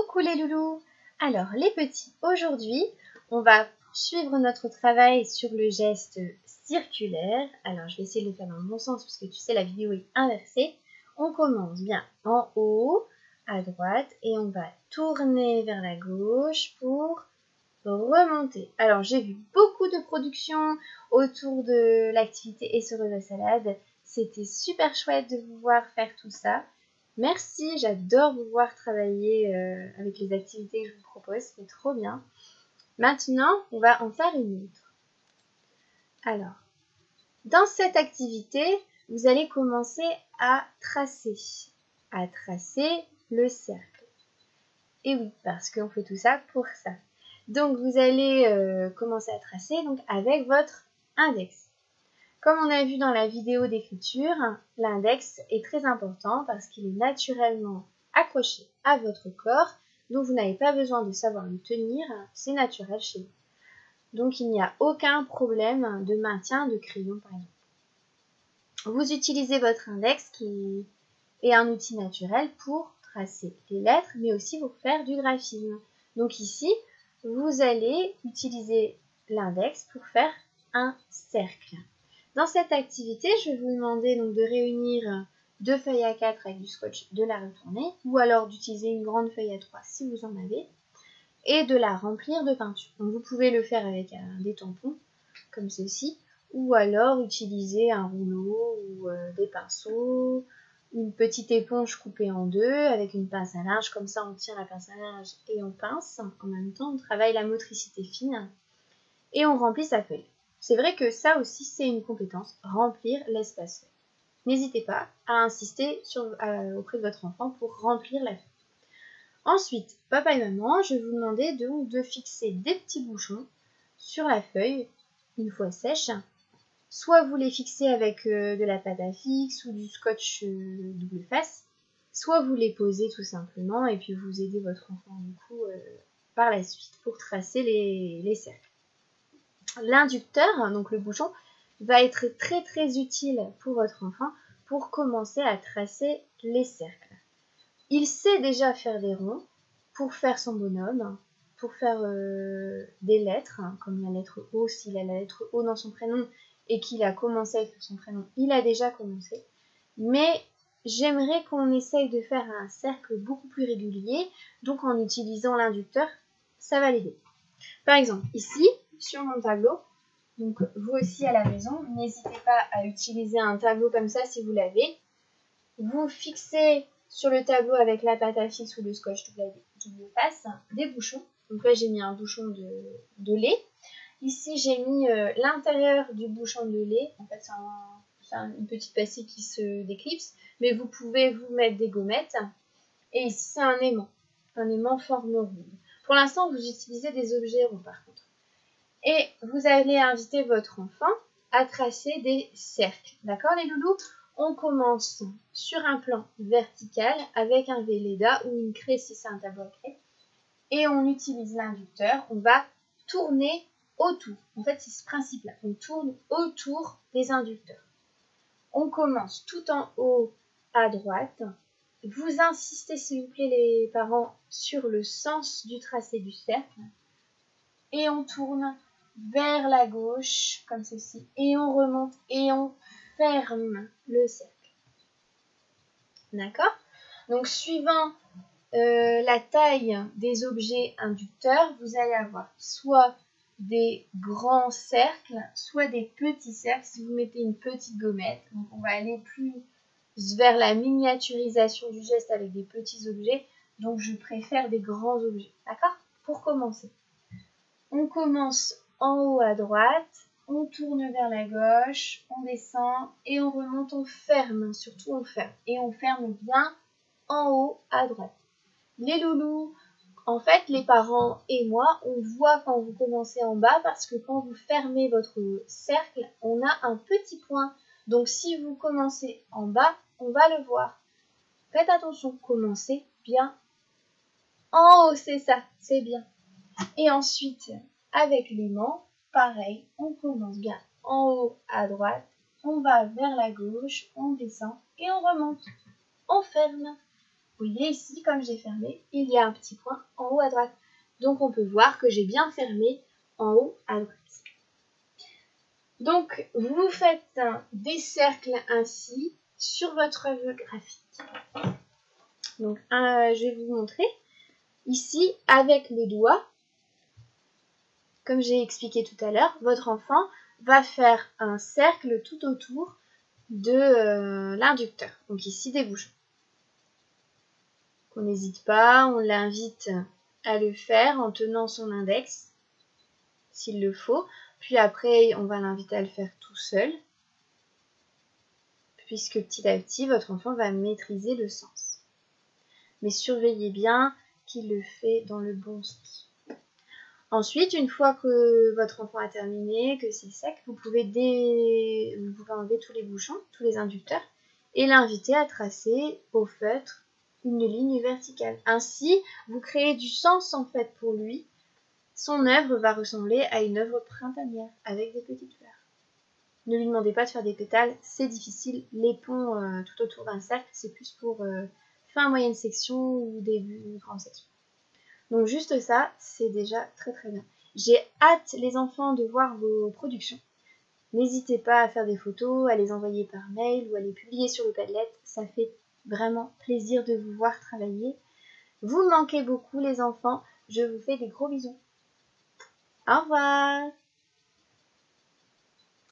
Coucou les loulous! Alors les petits, aujourd'hui on va suivre notre travail sur le geste circulaire. Alors je vais essayer de le faire dans le bon sens parce que tu sais la vidéo est inversée. On commence bien en haut à droite et on va tourner vers la gauche pour remonter. Alors j'ai vu beaucoup de productions autour de l'activité essoreuse à salade. C'était super chouette de vous voir faire tout ça. Merci, j'adore vous voir travailler avec les activités que je vous propose, c'est trop bien. Maintenant, on va en faire une autre. Alors, dans cette activité, vous allez commencer à tracer le cercle. Et oui, parce qu'on fait tout ça pour ça. Donc, vous allez commencer à tracer donc, avec votre index. Comme on a vu dans la vidéo d'écriture, l'index est très important parce qu'il est naturellement accroché à votre corps, donc vous n'avez pas besoin de savoir le tenir, c'est naturel chez vous. Donc il n'y a aucun problème de maintien de crayon par exemple. Vous utilisez votre index qui est un outil naturel pour tracer les lettres, mais aussi pour faire du graphisme. Donc ici, vous allez utiliser l'index pour faire un cercle. Dans cette activité, je vais vous demander donc de réunir deux feuilles A4 avec du scotch, de la retourner, ou alors d'utiliser une grande feuille A3 si vous en avez, et de la remplir de peinture. Donc vous pouvez le faire avec des tampons, comme ceci, ou alors utiliser un rouleau ou des pinceaux, une petite éponge coupée en deux avec une pince à linge, comme ça on tire la pince à linge et on pince. En même temps, on travaille la motricité fine et on remplit sa feuille. C'est vrai que ça aussi, c'est une compétence, remplir l'espace feuille. N'hésitez pas à insister auprès de votre enfant pour remplir la feuille. Ensuite, papa et maman, je vais vous demander de fixer des petits bouchons sur la feuille, une fois sèche. Soit vous les fixez avec de la pâte à fixe ou du scotch double face, soit vous les posez tout simplement et puis vous aidez votre enfant du coup par la suite pour tracer les cercles. L'inducteur, donc le bouchon, va être très très utile pour votre enfant pour commencer à tracer les cercles. Il sait déjà faire des ronds pour faire son bonhomme, pour faire des lettres, comme la lettre O, s'il a la lettre O dans son prénom et qu'il a commencé à écrire son prénom, il a déjà commencé. Mais j'aimerais qu'on essaye de faire un cercle beaucoup plus régulier, donc en utilisant l'inducteur, ça va l'aider. Par exemple, ici, sur mon tableau, donc vous aussi à la maison, n'hésitez pas à utiliser un tableau comme ça si vous l'avez. Vous fixez sur le tableau avec la pâte à fixe ou le scotch double face des bouchons. Donc là j'ai mis un bouchon de lait. Ici j'ai mis l'intérieur du bouchon de lait. En fait c'est une petite pastille qui se déclipse. Mais vous pouvez vous mettre des gommettes. Et ici c'est un aimant forme ronde. Pour l'instant vous utilisez des objets ronds par contre. Et vous allez inviter votre enfant à tracer des cercles. D'accord les loulous? On commence sur un plan vertical avec un Velleda ou une craie si c'est un tableau à craie. Et on utilise l'inducteur. On va tourner autour. En fait, c'est ce principe-là. On tourne autour des inducteurs. On commence tout en haut à droite. Vous insistez, s'il vous plaît, les parents, sur le sens du tracé du cercle. Et on tourne vers la gauche, comme ceci. Et on remonte et on ferme le cercle. D'accord? Donc, suivant la taille des objets inducteurs, vous allez avoir soit des grands cercles, soit des petits cercles si vous mettez une petite gommette. Donc, on va aller plus vers la miniaturisation du geste avec des petits objets. Donc, je préfère des grands objets. D'accord? Pour commencer. On commence en haut à droite, on tourne vers la gauche, on descend et on remonte, on ferme, surtout on ferme. Et on ferme bien en haut à droite. Les loulous, en fait les parents et moi, on voit quand vous commencez en bas parce que quand vous fermez votre cercle, on a un petit point. Donc si vous commencez en bas, on va le voir. Faites attention, commencez bien en haut, c'est ça, c'est bien. Et ensuite, avec l'aimant, pareil, on commence bien en haut à droite, on va vers la gauche, on descend et on remonte. On ferme. Vous voyez ici, comme j'ai fermé, il y a un petit point en haut à droite. Donc on peut voir que j'ai bien fermé en haut à droite. Donc vous faites des cercles ainsi sur votre œuvre graphique. Donc je vais vous montrer ici avec le doigt. Comme j'ai expliqué tout à l'heure, votre enfant va faire un cercle tout autour de l'inducteur. Donc ici des bouchons. On n'hésite pas, on l'invite à le faire en tenant son index, s'il le faut. Puis après, on va l'inviter à le faire tout seul, puisque petit à petit, votre enfant va maîtriser le sens. Mais surveillez bien qu'il le fait dans le bon sens. Ensuite, une fois que votre enfant a terminé, que c'est sec, vous pouvez enlever tous les bouchons, tous les inducteurs, et l'inviter à tracer au feutre une ligne verticale. Ainsi, vous créez du sens en fait pour lui. Son œuvre va ressembler à une œuvre printanière avec des petites fleurs. Ne lui demandez pas de faire des pétales, c'est difficile. Les ponts tout autour d'un cercle, c'est plus pour fin moyenne section ou début grande section. Donc juste ça, c'est déjà très très bien. J'ai hâte les enfants de voir vos productions. N'hésitez pas à faire des photos, à les envoyer par mail ou à les publier sur le Padlet. Ça fait vraiment plaisir de vous voir travailler. Vous manquez beaucoup les enfants. Je vous fais des gros bisous. Au revoir!